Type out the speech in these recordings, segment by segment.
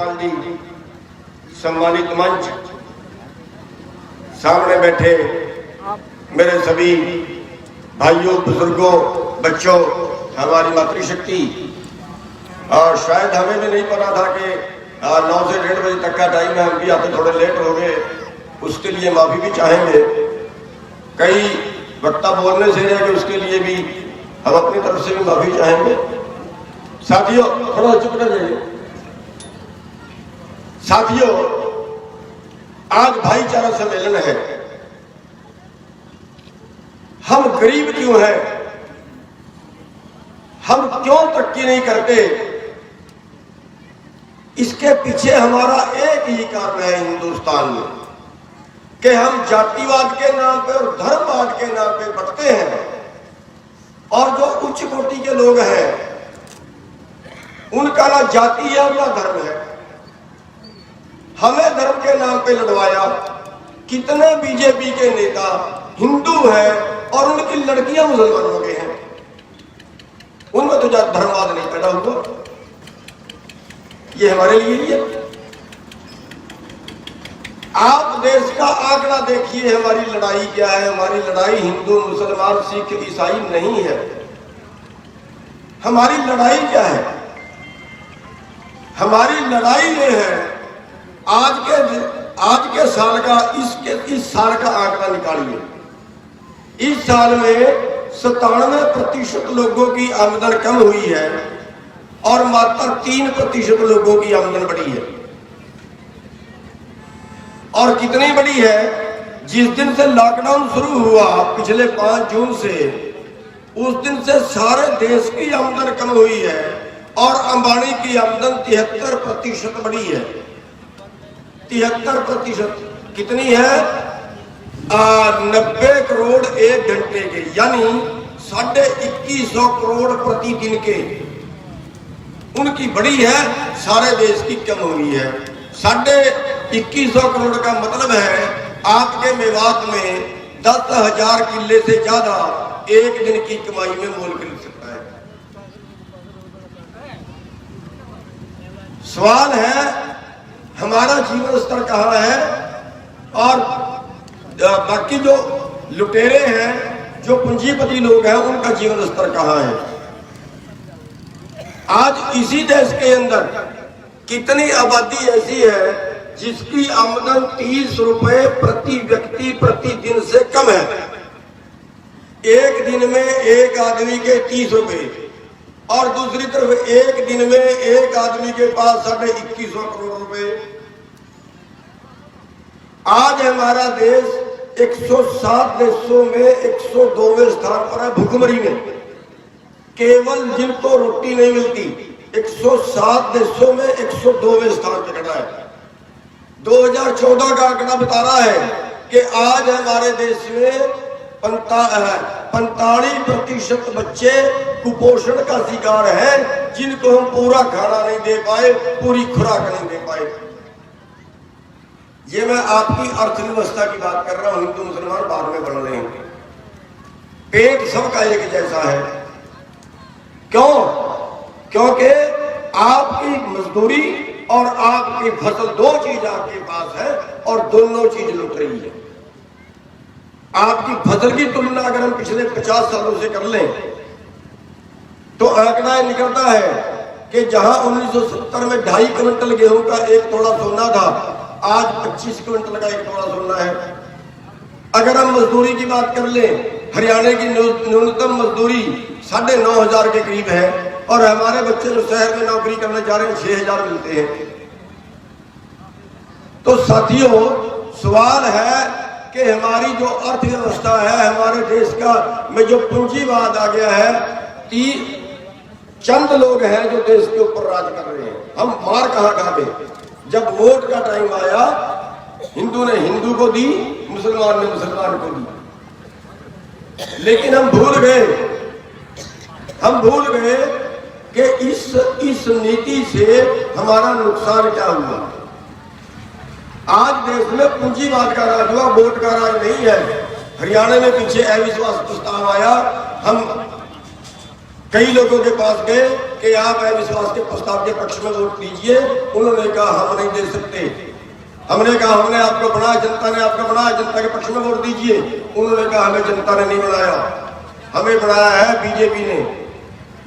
गोपाल जी, सम्मानित मंच, सामने बैठे मेरे सभी भाइयों, बुजुर्गों, बच्चों, हमारी मातृशक्ति। और शायद हमें भी नहीं पता था कि 9 से 1:30 बजे तक का टाइम है, हम भी आते थोड़े लेट हो गए, उसके लिए माफी भी चाहेंगे। कई वक्ता बोलने से है कि उसके लिए भी हम अपनी तरफ से भी माफी चाहेंगे। साथियों, थोड़ा चुप रह जाइए। साथियों, आज भाईचारा सम्मेलन है। हम गरीब क्यों हैं, हम क्यों तरक्की नहीं करते, इसके पीछे हमारा एक ही कारण है हिंदुस्तान में, कि हम जातिवाद के नाम पे और धर्मवाद के नाम पे बढ़ते हैं। और जो उच्च कोटि के लोग हैं उनका ना जाति है और ना धर्म है। हमें धर्म के नाम पे लड़वाया। कितने बीजेपी के नेता हिंदू हैं और उनकी लड़कियां मुसलमान हो गए हैं, उनमें तो धर्मवाद नहीं पैदा हुआ। ये हमारे लिए ही है। आप देश का आंकड़ा देखिए, हमारी लड़ाई क्या है। हमारी लड़ाई हिंदू, मुसलमान, सिख, ईसाई नहीं है। हमारी लड़ाई क्या है? हमारी लड़ाई ये है, आज के साल का इस साल का आंकड़ा निकालिए। इस साल में 97% लोगों की आमदन कम हुई है और मात्र 3% लोगों की आमदन बढ़ी है। और कितनी बड़ी है? जिस दिन से लॉकडाउन शुरू हुआ पिछले 5 जून से, उस दिन से सारे देश की आमदन कम हुई है और अंबानी की आमदन 73% बढ़ी है। 73% कितनी है? 90 करोड़ 1 घंटे के, यानी 2150 करोड़ प्रतिदिन के उनकी बढ़ी है, सारे देश की कम हुई है। 2150 करोड़ का मतलब है आपके मेवात में 10,000 किले से ज्यादा एक दिन की कमाई में मोल खरीद सकता है। सवाल है, हमारा जीवन स्तर कहाँ है और बाकी जो लुटेरे हैं, जो पूंजीपति लोग हैं, उनका जीवन स्तर कहाँ है? आज इसी देश के अंदर कितनी आबादी ऐसी है जिसकी आमदन 30 रुपए प्रति व्यक्ति प्रतिदिन से कम है। एक दिन में एक आदमी के 30 रुपए, और दूसरी तरफ एक दिन में एक आदमी के पास 2150 करोड़ रुपए। आज हमारा देश 107 देशों में 102वें स्थान पर है भुखमरी में। केवल जिनको रोटी नहीं मिलती, 107 देशों में 102वें स्थान पर खड़ा है। 2014 का आंकड़ा बता रहा है कि आज हमारे देश में 45% बच्चे कुपोषण का शिकार हैं, जिनको हम पूरा खाना नहीं दे पाए, पूरी खुराक नहीं दे पाए। ये मैं आपकी अर्थव्यवस्था की बात कर रहा हूं। हिंदू मुसलमान बाद में बढ़ रहे हैं। पेट सबका एक जैसा है। क्यों? क्योंकि आपकी मजदूरी और आपकी फसल, 2 चीज आपके पास है और दोनों चीज लुट रही है। आपकी फसल की तुलना अगर हम पिछले 50 सालों से कर लें तो आंकड़ा निकलता है कि जहां 1970 में 2.5 क्विंटल गेहूं का एक तोड़ा सोना था, आज 25 क्विंटल का एक तोड़ा सोना है। अगर हम मजदूरी की बात कर लें, हरियाणा की न्यूनतम मजदूरी 9,500 के करीब है और हमारे बच्चे जो शहर में नौकरी करने जा रहे हैं 6,000 मिलते हैं। तो साथियों, सवाल है कि हमारी जो अर्थव्यवस्था है, हमारे देश का में जो पूंजीवाद आ गया है, चंद लोग हैं जो देश के ऊपर राज कर रहे हैं। हम मार कहां खा गए? जब वोट का टाइम आया, हिंदू ने हिंदू को दी, मुसलमान ने मुसलमान को दी। लेकिन हम भूल गए कि इस नीति से हमारा नुकसान क्या हुआ। आज देश में पूंजीवाद का राज हुआ, वोट का राज नहीं है। हरियाणा में पीछे अविश्वास प्रस्ताव आया, हम कई लोगों के पास गए कि आप अविश्वास के प्रस्ताव के पक्ष में वोट दीजिए। उन्होंने कहा हम नहीं दे सकते। हमने कहा हमने आपको बनाया, जनता ने आपको बनाया, जनता के पक्ष में वोट दीजिए। उन्होंने कहा हमें जनता ने नहीं बनाया, हमें बनाया है बीजेपी ने।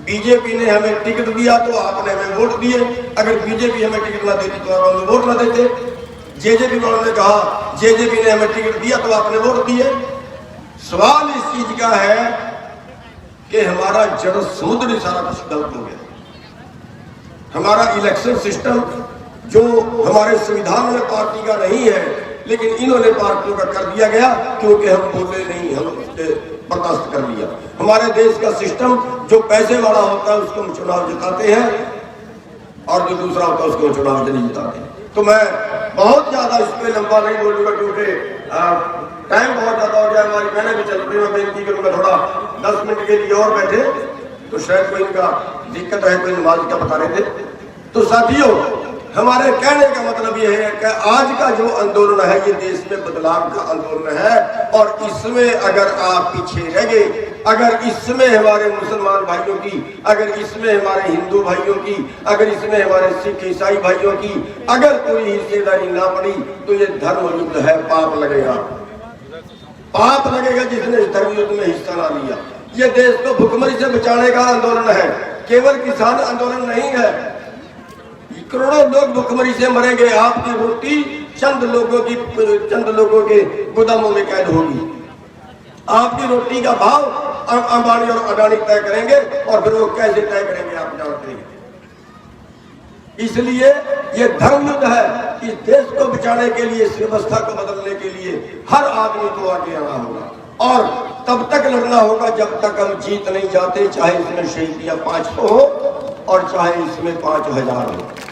बीजेपी ने हमें टिकट दिया तो आपने हमें वोट दिए। अगर बीजेपी हमें टिकट ना देती तो आप हमें वोट ना देते। जेजेपी वालों ने कहा जेजेपी ने हमें टिकट दिया तो आपने वोट दिए। सवाल इस चीज का है कि हमारा जड़ समुद्र सारा कुछ गलत हो गया। हमारा इलेक्शन सिस्टम जो हमारे संविधान में पार्टी का नहीं है, लेकिन इन्होंने पार्टियों का कर दिया गया क्योंकि हम बोले नहीं, हम उसके बर्दाश्त कर लिया। हमारे देश का सिस्टम जो पैसे वाला होता है उसको हम चुनाव जिताते हैं और जो दूसरा होता है उसको चुनाव नहीं जिताते। तो मैं बहुत ज्यादा इस पे लंबा नहीं बोलूंगा क्योंकि टाइम बहुत ज्यादा हो गया। हमारी मैंने भी चल रही, मैं बेनती करूंगा थोड़ा 10 मिनट के लिए और बैठे तो शायद कोई इनका दिक्कत है, कोई नमाज का बता रहे थे। तो साथियों, हमारे कहने का मतलब यह है कि आज का जो आंदोलन है ये देश में बदलाव का आंदोलन है और इसमें अगर आप पीछे रह गए, अगर इसमें हमारे मुसलमान भाइयों की, अगर इसमें हमारे हिंदू भाइयों की, अगर इसमें हमारे सिख ईसाई भाइयों की अगर कोई हिस्सेदारी ना पड़ी तो ये धर्म युद्ध है, पाप लगेगा। पाप लगेगा जिसने इस धर्म युद्ध में हिस्सा ना लिया। ये देश को भुखमरी से बचाने का आंदोलन है, केवल किसान आंदोलन नहीं है। करोड़ों लोग भुखमरी से मरेंगे, आपकी रोटी चंद लोगों के गोदामों में कैद होगी। आपकी रोटी का भाव अंबानी और अडानी तय करेंगे और फिर वो कैसे तय करेंगे आप जानते हैं। इसलिए ये धर्म युद्ध है। इस देश को बचाने के लिए, इस व्यवस्था को बदलने के लिए हर आदमी को आगे आना होगा और तब तक लड़ना होगा जब तक हम जीत नहीं जाते, चाहे इसमें शहीदियां 500 हो और चाहे इसमें 5000 हो।